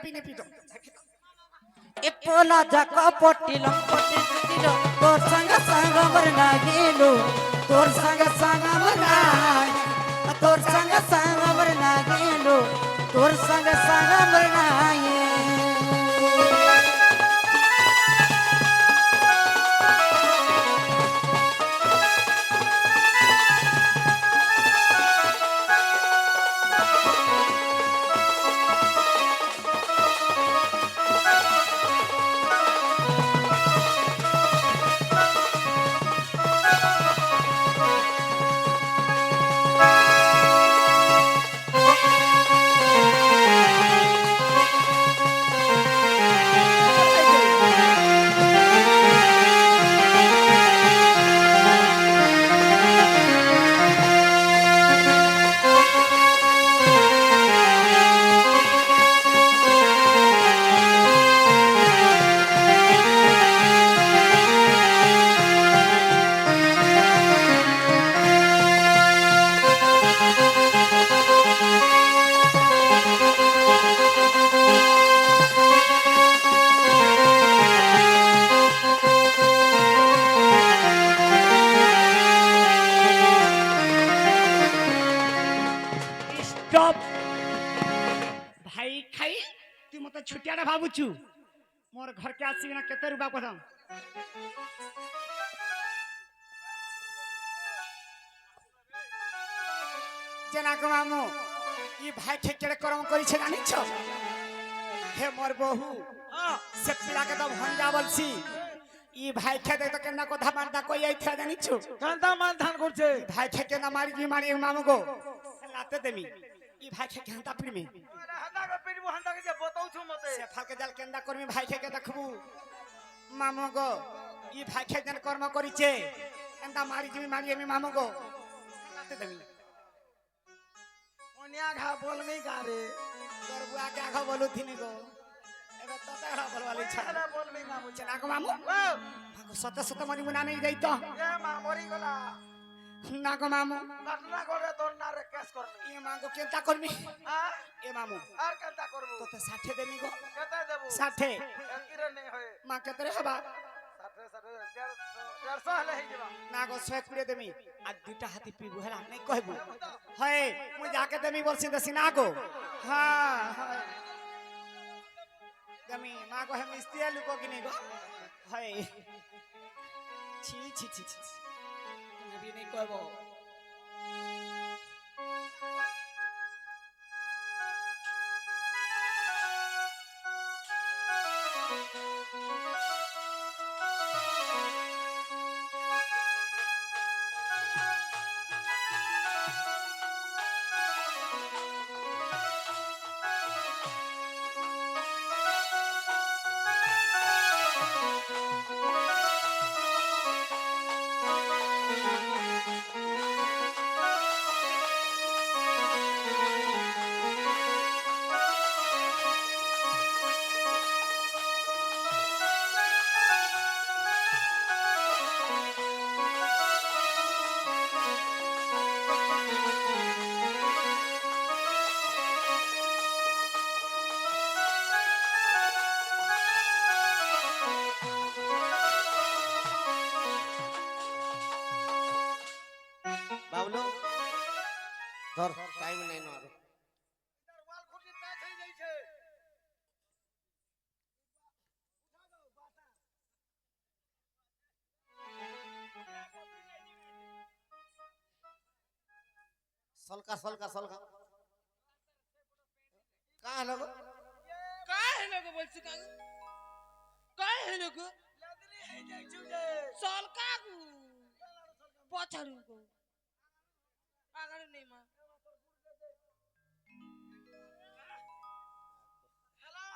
পিনে পিটো ए पोला जाका पोटिलम पोटिलो तोर संग मरना गेलो तोर संग मरना तोर संग मरना गेलो तोर संग मरना ये भाई खाई तू मत छुटिया भावुचु मोर घर के आसी ना केते रुपा पदम जना को मामू ई भाई ठेकेड़े करम करी छे जानि छ हे मोर बहू से पिला के तो भंजा बलसी ई भाई खेते तो केना को धामानता कोई आई था जानि छु कांता मान धान करछे भाई ठेके ना मारी जी मारी मामू को लाते देमी ई भाई ठेके हंता पिरमी हंदा के पिरबु हंदा के बताउ छु मते से फाल के जाल केंदा करमी भाई ठेके देखबू मामू को ई भाई ठेके जन कर्म करिचे एंदा मारी जी मारी मी मामू को लाते देमी ओनिया घा बोलमी गारे गरबुआ के आखा बोलू थिनी को एबे तते हरा बोलवाली छ अरे बोलमी मामू चना को मामू भागो सत सत मरी मुना नहीं जाई तो ए मा मरी गला ना को मामू घटना करे तो ना रे केस करनी ए मांगो केंता करमी हां ए मामू आर केंता करबो तो 60 देमी को केते देबो 60 एकिरे नहीं होय मां केतरे हबा 60 150 हले ही जबा ना को 120 देमी आज दुटा हाथी पीबू हला नहीं कहबू है मु जाके देमी बोलसी दसी ना को हां देमी मां को हम मिस्त्री लुको कि नहीं को है छी छी छी छी तुम भी नहीं कहबो बाबलो धर टाइम नहीं न आरो वाल खुटी मैच हो जाई छे सलका सलका सलका कहां लगो बोलछु का है लोगो लदरी है जाई छु जे सलका गु पछाडु को आगाडे नै मा हेलो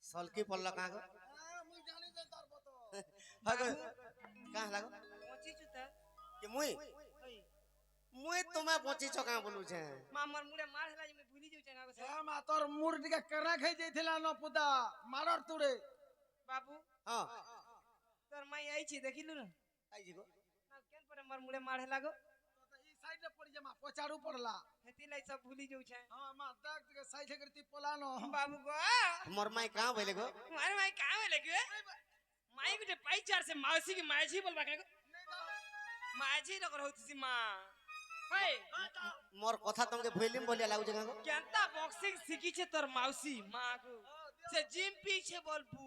सलकी पल्ला कहां गो मुई जानी दे तार बतो हगो कहां लगो पची छु त कि मुई तुम्हें पची छ कहां बोलू छे मामर मुडे मार हला जे मैं भूली जाउ चंगा को ए मा तोर मुड़ दिके करा खाई जाइथिला न पुदा मारर तुरे बाबू हां तोर माई आई छी देखिलु न आई जी गो केन पर मर मुडे मार हला गो तो ई साइड रे पड़ी जमा पचारू पड़ला हेती लाई सब भूली जाऊ छे हां मा दाग के साइड करती पोलानो बाबू गो मोर माई कहाँ भइले गो मारे माई कहाँ में लगे माई गुटे पाइचार से मावसी की मायझी बोलबा के मायझी नगर होती माँ हे मोर কথা তোমাকে ভইলিম বলিয়া লাগুছে গো কেনতা বক্সিং শিখিছে তোর মাউসি মা গো সে জিম পিছে বলবু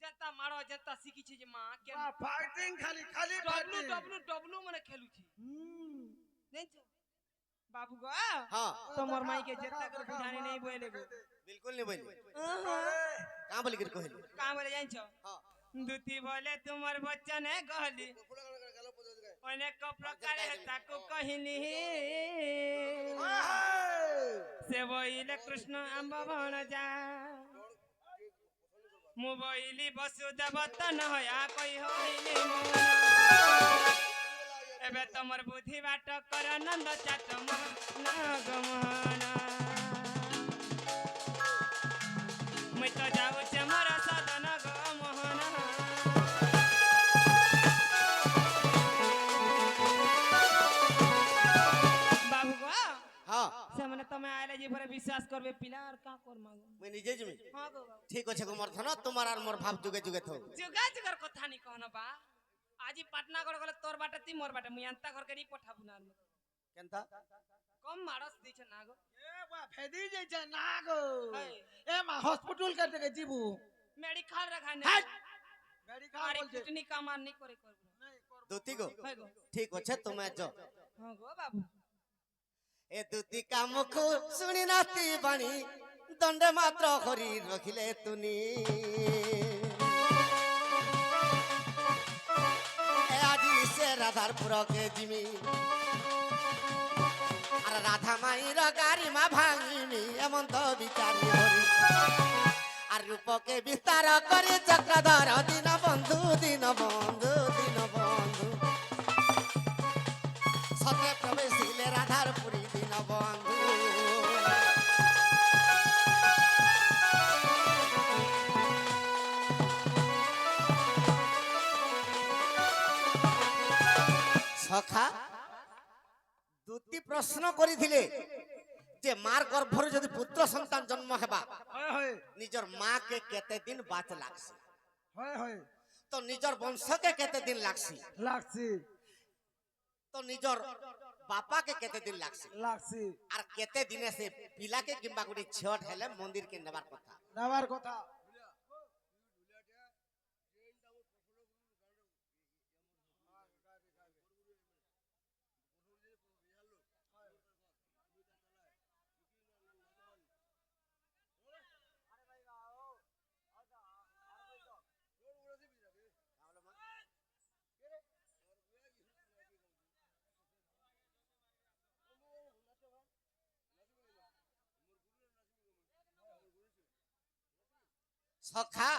যেতা মারো যেতা শিখিছে যে মা কেন फाइटिंग खाली खाली ডব্লু फाइटिंग ডব্লু ডব্লু মানে খেলুছি জানছো বাবু গো हाँ তোমার মাইকে যেতা করে বুঝানি নেই বলে গো बिल्कुल नहीं भइले कहाँ बोली कर कहली কাম বলে জানছো हाँ দুতি বলে তোমার বচ্চা নে গহলি অনেক প্রকার তাকু কহিনি সে বইলে কৃষ্ণ আম্ব বন যা মু বইলি বসুদেব তন হয়া কই হইলি এবে তোমার বুদ্ধি বাট কর নন্দ চাট মন গমন মুই তো যাউছে মোর সদন গমন বাবু গো हाँ ସେମାନେ ତମେ ଆଇଲେ ଯେ ପରେ ବିଶ୍ୱାସ করবে পিলা আর কা কর মাগো मैं निजे जमी ହଁ গো বাবু ठीक আছে गो मोर धन তোমার আর মোর ভাব जुगे जुगे थो जुगा जुगार কথা নি कहन बा আজি পাটনাগড় গলে তোর বাটে তি মোর বাটে মুই আন্তা ঘর করি পঠাবু না केनता কম মারস দিছ না গো ए बा फेदी जे जे ना गो है। ए मा हॉस्पिटल कर के जीबू मेडिकल रखा हट। नहीं गाड़ी खा अरे बोल जे कितनी कामार नहीं करे करबो नहीं कर দুতি গো है गो ঠিক আছে তুমি যাও हां गो बाबू এ দুতি কামকু শুনি নাতি বাণী দণ্ডে মাত্র করি রখিলে তুনি এ আজি সে রাধার পুরকে জিমি আর রাধা মাইর গাড়ি মা ভাঙিনি এমন তো বিচারি হরি আর রূপকে বিস্তার করে চক্রধর দিন বন্ধু দিন বন্ধু দিন বন্ধু সতে প্রবেশিলে রাধার পুরী দিন বন্ধু সখা দুটি প্রশ্ন করিছিলে যে মার গর্ভর যদি পুত্র সন্তান জন্ম হেবা होय होय নিজর মাকে কেতে দিন বাঁচ লাগছে होय होय তো নিজর বংশকে কেতে দিন লাগছে लाक्सी তো নিজর বাপাকে কেতে দিন লাগছে लाक्सी আর কেতে দিনে সে পিলাকে কিংবা গোটে ঝিওট হেলে মন্দিরকে নেবার কথা नवार কথা সখা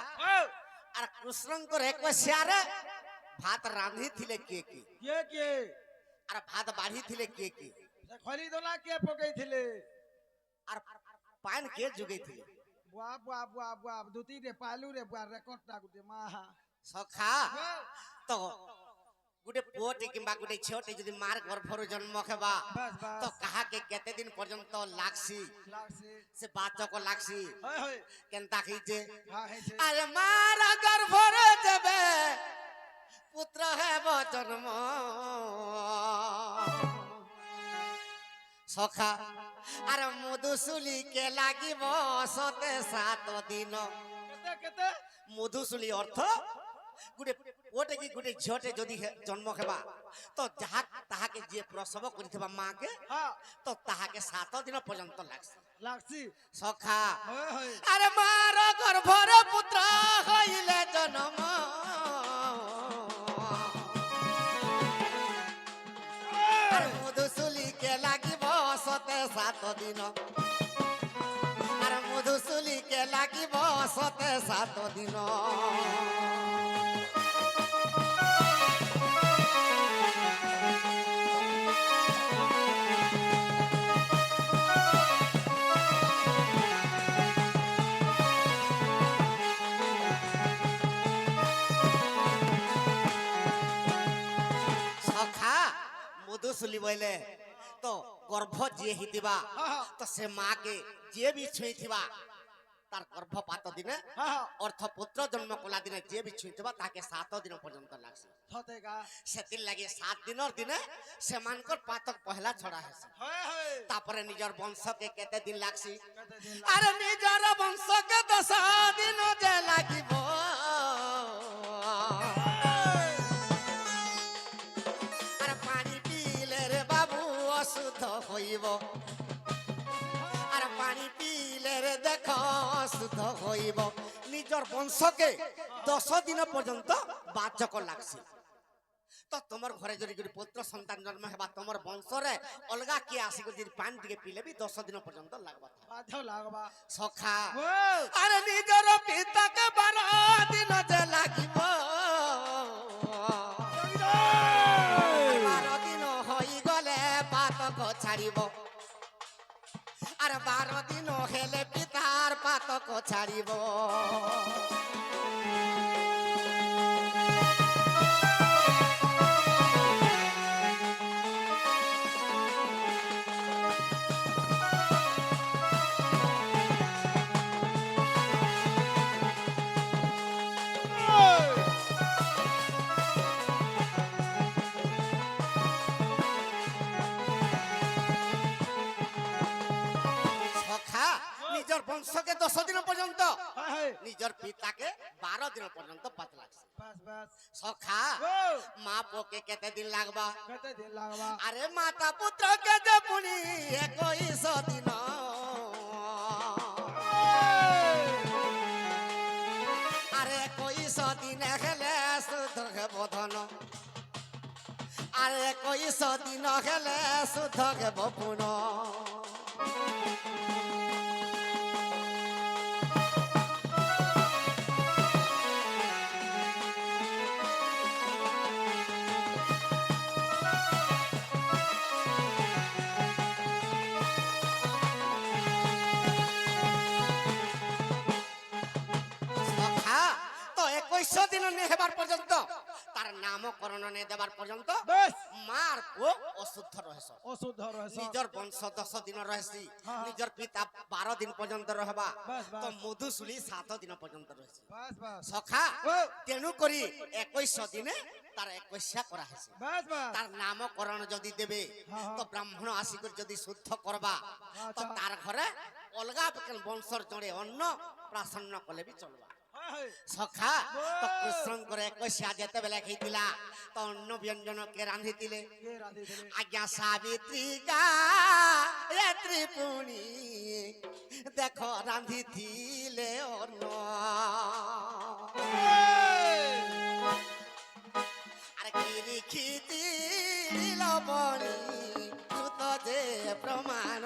আর কৃষ্ণঙ্কর একশিয়ারে ভাত রাঁধি থিলে কে কে के আর ভাত বাড়ি থিলে কে কে से खली दोना के पकई थिले আর পান কে জুগাই থিলে बुआ बुआ बुआ बुआ दुती रे पालू रे बुआ रेकॉर्ड टा गुटे मा সখা তো গোটে পুଅଟେ কিংবা গোটে ঝিওଟେ যদি মার গর্ভর জন্ম হেবা बस তো बस কাহাকে কেতে দিন পর্যন্ত লাগছি लाक्सी সে বাচক লাগছি होय होय কেনতা খিছে हां है छे আরে মার গর্ভর দেবে পুত্র হেব জন্ম সখা আর মধুসুলি কে লাগিব সতে 7 দিন केते केते মধুসুলি অর্থ গুটে ওটে কি গুটে ঝিওটে যদি জন্ম হেবা তো যাহা তাহাকে যে প্রসব করিথিবা মাকে हां তো তাহাকে 7 দিন পর্যন্ত লাগছে लाक्सी সখা होय होय আরে মার গর্ভর পুত্র হইলে জন্ম আর মধুসুলি কে লাগিব সতে 7 দিন আর মধুসুলি কে লাগিব সতে 7 দিন শুলি বইলে তো গর্ভ যে হিতিবা তো সে মাকে যে বি ছুঁইথিবা তার গর্ভপাত দিনে অর্থ পুত্র জন্ম কলা দিনে যে বি ছুঁইথিবা তাকে 7 দিন পর্যন্ত লাগছে সতেগা সেতির লাগি 7 দিনর দিনে সেমানকর পাতক পহলা ছড়া হেছে হয় হয় তারপরে নিজর বংশকে কেতে দিন লাগছি কত দিন আরে নিজর বংশকে 10 দিন যে লাগিব আর পানি পিলে রে বাবু অশুদ্ধ হইব আর পানি পিলে রে দেখো অশুদ্ধ হইব নিজর বংশকে 10 দিন পর্যন্ত বাচক লাগছে তো তোমার ঘরে যদি কোনো পুত্র সন্তান জন্ম হেবা তোমার বংশরে অলগা কি আসি যদি পানি দিকে পিলে বি 10 দিন পর্যন্ত লাগবা বাধ্য লাগবা সখা ও আরে নিজর পিতাকে 12 দিন যে লাগিব 12 দিন হই গলে পাতক ছাড়িব আর 12 দিন হেলে পিতার পাতক ছাড়িব সখা নিজর বংশকে 10 দিন পর্যন্ত হয় হয় নিজর পিতাকে 12 দিন পর্যন্ত পাত লাগছে বাস বাস সখা ও মা পোকে কেতে দিন লাগবা কত দিন লাগবা আরে মাতা পুত্রকে যে পুনি 21 দিন আরে 21 দিন হেলে শুদ্ধ বোধন আরে 21 দিন হেলে শুদ্ধ বপুন সখা তো 21 দিন নে হেবার পর্যন্ত তার নামকরণ নে দেবার পর্যন্ত বাস মার পুଅ অশুদ্ধ রহেছ অশুদ্ধ রহস নিজর বংশ 10 দিন রহেছি হ্যাঁ। নিজর পিতা 12 দিন পর্যন্ত রহবা বাস, বাস। তো মধুশুলি 7 দিন পর্যন্ত রহেছি বাস বাস সখা ও তেণু করি 21 দিনে তার 21 করা হয়েছে বাস বাস তার নামকরণ যদি দেবে হ্যাঁ, হ্যাঁ। তো ব্রাহ্মণ আসিকর যদি শুদ্ধ করবা তো আচ্ছা। তার ঘরে অলগা বংশর জড়ে অন্য প্রাসন্ন কলে বি চলবা হয় হয় সখা তো কৃষ্ণଙ୍କର 21 যেତେବେଳେ ହେଇଥିଲା ତ ଅନ୍ନ ବ୍ୟଞ୍ଜନ କେ ରାନ୍ଧିଥିଲେ কে রাধি দিলে ଆଜ୍ଞା ସାବିତ୍ରୀ ଗାୟତ୍ରୀ ପୁଣି ଦେଖ ରାନ୍ଧିଥିଲେ ଅନ୍ନ ଆରେ କ୍ଷୀରି ଖିଚିଡ଼ି ଲବଣୀ କୃତ ଯେ ପ୍ରମାଣ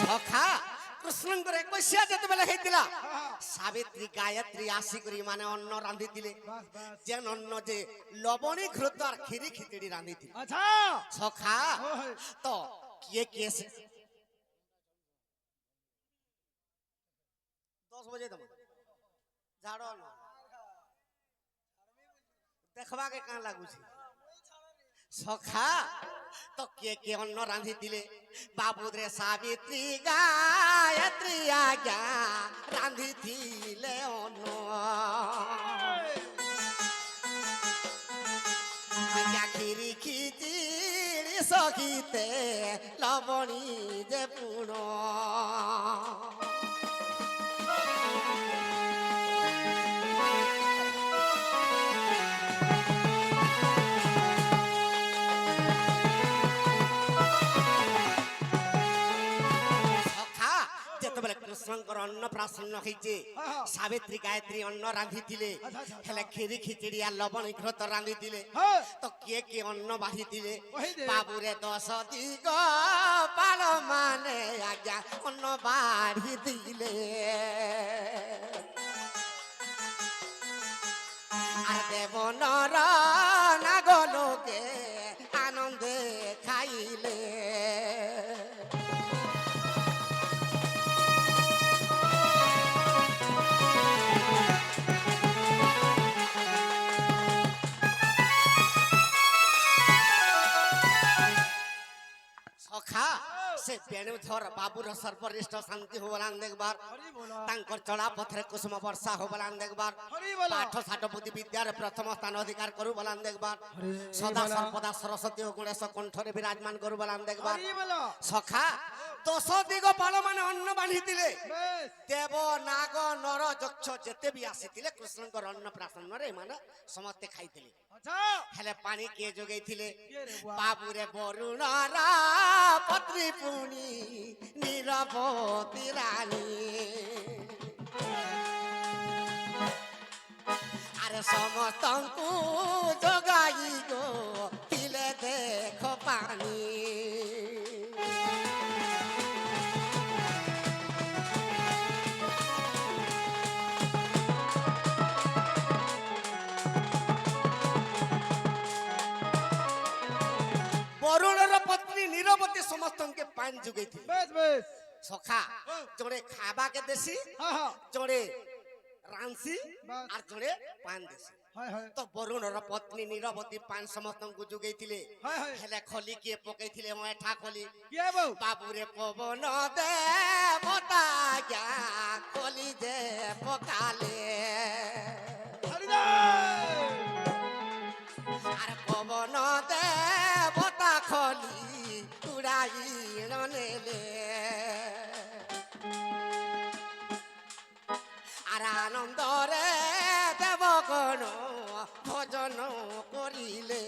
সখা কৃষ্ণଙ୍କର 21 ଯେତେବେଳେ ହେଇଥିଲା ସାବିତ୍ରୀ ଗାୟତ୍ରୀ ଆସିକରି ମାନେ ଅନ୍ନ ରାନ୍ଧିଥିଲେ বাস বাস ଯେନ୍ ଅନ୍ନ ଯେ ଲବଣୀ ଘୃତ আর କ୍ଷୀରି ଖିଚିଡ଼ି ରାନ୍ଧିଥିଲେ আচ্ছা ସଖା হয় ତ କିଏ କିଏ 10 बजे दम झाड़ो न देखबा के कान लागू छी सखा तो के अन्न रांधी दिले बाबू रे सावित्री गायत्री आज्ञा रांधी दिले अन्न आज्ञा खीरी खिचिड़ी सखीते लवणी जे पुण যেতবেলে কৃষ্ণଙ୍କର ଅନ୍ନପ୍ରାଶନ ହେଇଛି ସାବିତ୍ରୀ ଗାୟତ୍ରୀ ଅନ୍ନ ରାନ୍ଧିଥିଲେ ହେଲେ କ୍ଷୀରି ଖିଚିଡ଼ି ଆଉ ଲବଣୀ ଘୃତ ରାନ୍ଧିଥିଲେ ତ କିଏ କିଏ ଅନ୍ନ ବାଢିଥିଲେ ବାବୁରେ 10 ଦିଗ ପାଳ ମାନେ ଆଜ୍ଞା ଅନ୍ନ ବାଢିଥିଲେ আর দেব নর নাগলোকে আনন্দে খাইলে ବେଣୁଧର ବାବୁର ସର୍ବରିଷ୍ଟ ଶାନ୍ତି ହୋବଲାନ ଦେଖବାର হরি বল ତାଙ୍କର ଚଳା ପଥରେ କୁସୁମ ବର୍ଷା ହୋବଲାନ ଦେଖବାର হরি বল ପାଠ ସାଠ ବୁଦ୍ଧି ବିଦ୍ୟାରେ ପ୍ରଥମ ସ୍ଥାନ ଅଧିକାର କରୁ ବଲାନ ଦେଖବାର হরি ସଦା ସର୍ବଦା ସରସ୍ୱତୀ ଓ ଗଣେଶ କଣ୍ଠରେ ବିରାଜମାନ କରୁ ବଲାନ ଦେଖବାର হরি বল ସଖା ଦଶ ଦିଗ ପାଳ ମାନେ ଅନ୍ନ ବାନ୍ଧିଥିଲେ বেশ ଦେବ ନାଗ ନର ଯକ୍ଷ ଯେତେ ବି ଆସିଥିଲେ କୃଷ୍ଣଙ୍କର ଅନ୍ନ ପ୍ରାଶନରେ ଏମାନେ ସମସ୍ତେ ଖାଇଥିଲେ আচ্ছা ହେଲେ ପାଣି କିଏ ଯୋଗେଇଥିଲେ କିଏ ରେ ବୁଆ? ବାବୁରେ ବରୁଣର ପତ୍ନୀ ପୁଣି ନିରବତୀ ରାଣୀ ଆରେ ସମସ୍ତଙ୍କୁ ଯୋଗାଇ ଗୋ ଥିଲେ ଦେଖ ପାଣି ବରୁଣର ପତ୍ନୀ ନିରବତୀ ସମସ୍ତଙ୍କୁ ପାଣି ଯୋଗେଇଥିଲେ বেশ বেশ ସଖା ଜଣେ ଖାଇବାକେ ଦେସି হ্যাঁ হ্যাঁ ଜଣେ ରାନ୍ଧସି ବାସ୍। আর ଜଣେ ପାଣି ଦେସି হয় হয় ତ ବରୁଣର ପତ୍ନୀ ନିରବତୀ ପାଣି ସମସ୍ତଙ୍କୁ ଯୋଗେଇଥିଲେ হয় হয় ହେଲେ ଖଲି କିଏ ପକେଇଥିଲେ ଏଠା ଖଲି কে বউ ବାବୁରେ ପବନ ଦେ ବତା ଗ୍ୟା ଖଲି ଦେ ପକାଲେ হরিদাস ଆରେ ପବନ ଦେ ବତା ଖଲି ଉଡ଼ାଇ ନେଲେ আর আনন্দরে দেবগণ ভজন করিলে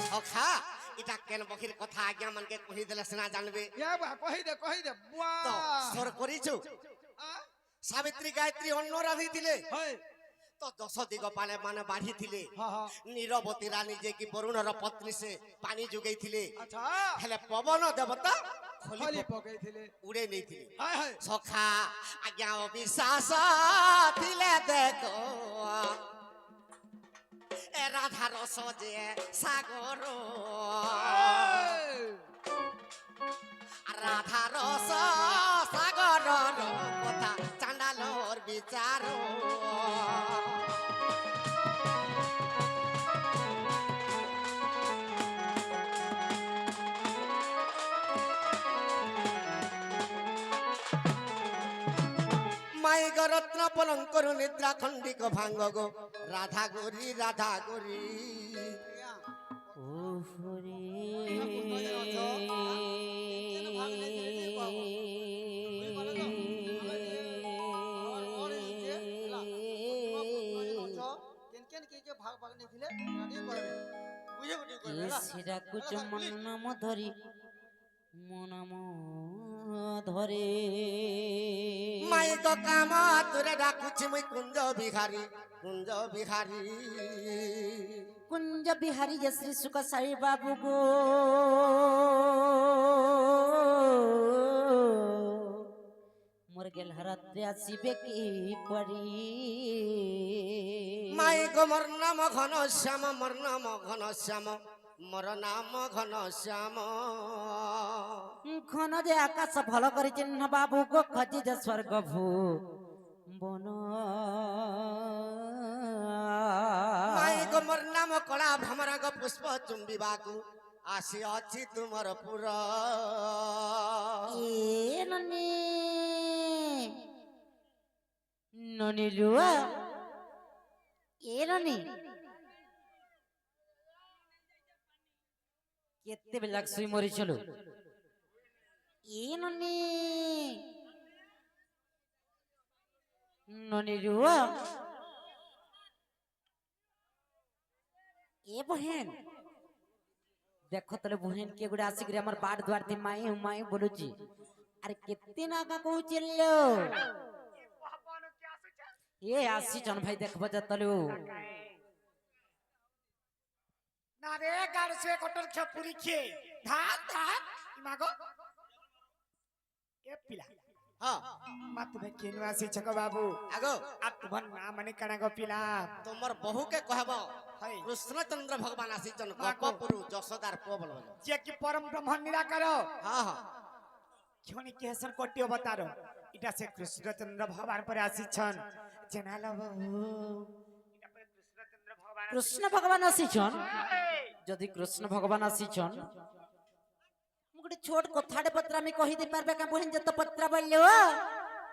সখা এটা কেন বখির কথা আজ্ঞা মানকে কহি দেলে সিনা জানবে কে বুয়া কহি দে বুয়া তো সর করিছু সাবিত্রী গায়ত্রী অন্ন রাঁধিলে হয় তো দশ দিগ পালে মানে বাঢ়িଥିଲେ হ্যাঁ হ্যাঁ নীরবতী রানী যে কি বরুণর পত্নী সে পানি যোগাইଥିଲେ আচ্ছা হেলে পবন দেবতা খলি হলি পকাইছিলে উড়ে নেইଥିଲେ হয় হয় সখা আজ্ঞা অবিশ্বাস ଥିଲେ দেখো এ রাধার সজে সাগর আর রাধা রস সাগর কথা চান্ডালোর বিচার মাই রত্ন পলঙ্কর নিদ্রা খণ্ডিক ভাঙ্গ গো রাধা গরি রাধা গরি সেটা কুচ মন নাম ধরি মনাম ধরে মাই গো কাম তোরে ডাকুছি মুই কুঞ্জ বিহারী কুঞ্জ বিহারী কুঞ্জ বিহারী যে শ্রী সুখ সাই বাবু গো মোর গেল রাত্রে আসিবে কি পরি মাই গো মোর নাম ঘন শ্যাম মোর নাম ঘন শ্যাম মোর নাম ঘন শ্যাম ঘন যে আকাশ ভাল করে চিহ্ন বাবু গো খজি যে স্বর্গ ভূ বন মাই গো মোর নাম কলা ভ্রমর গো পুষ্প চুম্বিবাকু আসি অছি তুমর পুর এ ননি ননি রুয়া এ ননি କେତେବେଳେ ଲାଗ୍ସୁଇ ମରିଚଲୁ ଏ ନନି ନନି ରୁହ ଏ ବହେନ ଦେଖ ତଲେ ବହେନ କିଏ ଗୋଟେ ଆସିକିରି ଆମର ବାଟ ଦୁଆର ମାଇ ମାଇ ବୋଲୁଛି ଆରେ କେତେ ନାଗା କହୁଛି लो ଏ ଆସିଛନ ଭାଇ ଦେଖବ ତଲୁ না রে গাড় সে কটর খে পুরি খে ধান ধান মাগো এ পিলা হ্যাঁ মা তুমি কেন আসি ছক বাবু আগো আ তোমার না মানে কানা গো পিলা তোমার বহুকে কহব হাই কৃষ্ণচন্দ্র ভগবান আসিছন মা গো। গপপুরু যশোদার পুଅ বলব যে কি পরম ব্রহ্ম নিরাকার হ্যাঁ হ্যাঁ ক্ষণি কেসর কোটি অবতার এটা সে কৃষ্ণচন্দ্র ভগবান পরে আসিছন জেনাল বহু এটা পরে কৃষ্ণচন্দ্র ভগবান কৃষ্ণ ভগবান আসিছন যদি কৃষ্ণ ভগবান আসিছন ମୁଁ ଗୋଟେ ଛୋଟ କଥାଟେ ପତ୍ର ଆମେ କହିଦେଇ ପାରିବା କାଁ ବହିନ ଯେତେ ପତ୍ର ବୋଇଲେ